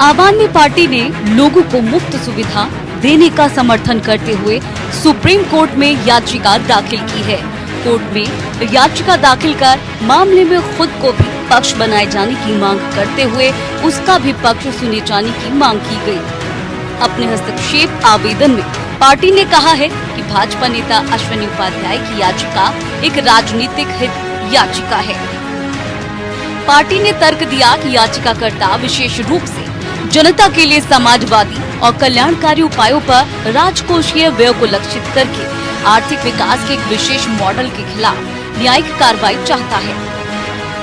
आम आदमी पार्टी ने लोगों को मुफ्त सुविधा देने का समर्थन करते हुए सुप्रीम कोर्ट में याचिका दाखिल की है। कोर्ट में याचिका दाखिल कर मामले में खुद को भी पक्ष बनाए जाने की मांग करते हुए उसका भी पक्ष सुने जाने की मांग की गई। अपने हस्तक्षेप आवेदन में पार्टी ने कहा है कि भाजपा नेता अश्विनी उपाध्याय की याचिका एक राजनीतिक हित याचिका है। पार्टी ने तर्क दिया कि याचिकाकर्ता विशेष रूप से जनता के लिए समाजवादी और कल्याणकारी उपायों पर राजकोषीय व्यय को लक्षित करके आर्थिक विकास के एक विशेष मॉडल के खिलाफ न्यायिक कार्रवाई चाहता है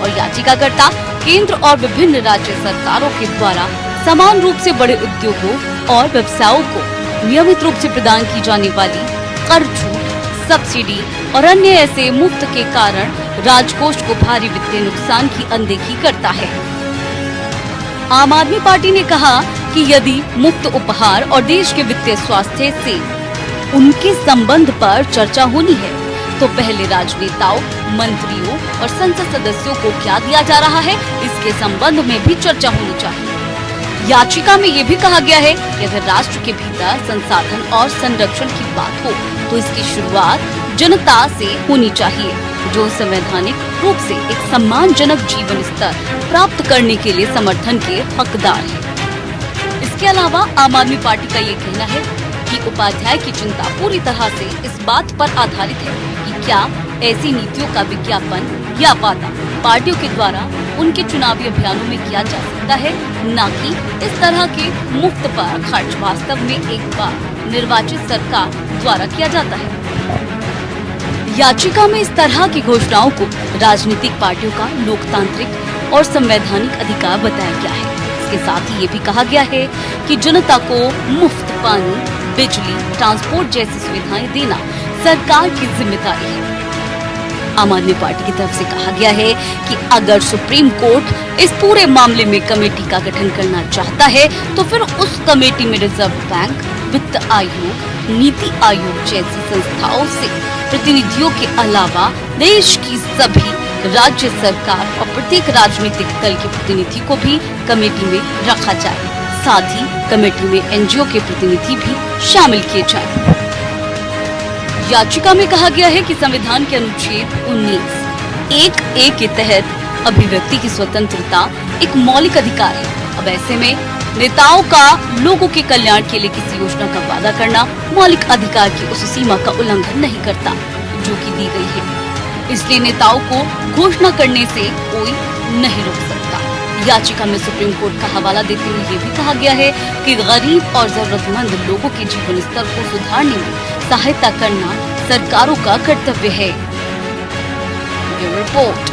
और याचिकाकर्ता केंद्र और विभिन्न राज्य सरकारों के द्वारा समान रूप से बड़े उद्योगों और व्यवसायों को नियमित रूप से प्रदान की जाने वाली कर छूट, सब्सिडी और अन्य ऐसे मुफ्त के कारण राजकोष को भारी वित्तीय नुकसान की अनदेखी करता है। आम आदमी पार्टी ने कहा कि यदि मुफ्त उपहार और देश के वित्तीय स्वास्थ्य से उनके संबंध पर चर्चा होनी है तो पहले राजनेताओं, मंत्रियों और संसद सदस्यों को क्या दिया जा रहा है इसके संबंध में भी चर्चा होनी चाहिए। याचिका में ये भी कहा गया है कि अगर राष्ट्र के भीतर संसाधन और संरक्षण की बात हो तो इसकी शुरुआत जनता से होनी चाहिए, जो संवैधानिक रूप से एक सम्मानजनक जीवन स्तर प्राप्त करने के लिए समर्थन के हकदार है। इसके अलावा आम आदमी पार्टी का ये कहना है कि उपाध्याय की चिंता पूरी तरह से इस बात पर आधारित है कि क्या ऐसी नीतियों का विज्ञापन या वादा पार्टियों के द्वारा उनके चुनावी अभियानों में किया जा सकता है, न कि इस तरह के मुफ्त पर खर्च वास्तव में एक बार निर्वाचित सरकार द्वारा किया जाता है। याचिका में इस तरह की घोषणाओं को राजनीतिक पार्टियों का लोकतांत्रिक और संवैधानिक अधिकार बताया गया है। इसके साथ ही ये भी कहा गया है कि जनता को मुफ्त पानी, बिजली, ट्रांसपोर्ट जैसी सुविधाएं देना सरकार की जिम्मेदारी है। आम आदमी पार्टी की तरफ से कहा गया है कि अगर सुप्रीम कोर्ट इस पूरे मामले में कमेटी का गठन करना चाहता है तो फिर उस कमेटी में रिजर्व बैंक, वित्त आयोग, नीति आयोग जैसी संस्थाओं से प्रतिनिधियों के अलावा देश की सभी राज्य सरकार और प्रत्येक राजनीतिक दल के प्रतिनिधि को भी कमेटी में रखा जाए। साथ ही कमेटी में एनजीओ के प्रतिनिधि भी शामिल किए जाएं। याचिका में कहा गया है कि संविधान के अनुच्छेद 19(1)(a) के तहत अभिव्यक्ति की स्वतंत्रता एक मौलिक अधिकार है। अब ऐसे में नेताओं का लोगों के कल्याण के लिए किसी योजना का वादा करना मौलिक अधिकार की उस सीमा का उल्लंघन नहीं करता जो कि दी गई है। इसलिए नेताओं को घोषणा करने से कोई नहीं रोक सकता। याचिका में सुप्रीम कोर्ट का हवाला देते हुए ये भी कहा गया है कि गरीब और जरूरतमंद लोगों के जीवन स्तर को सुधारने में सहायता करना सरकारों का कर्तव्य है। रिपोर्ट।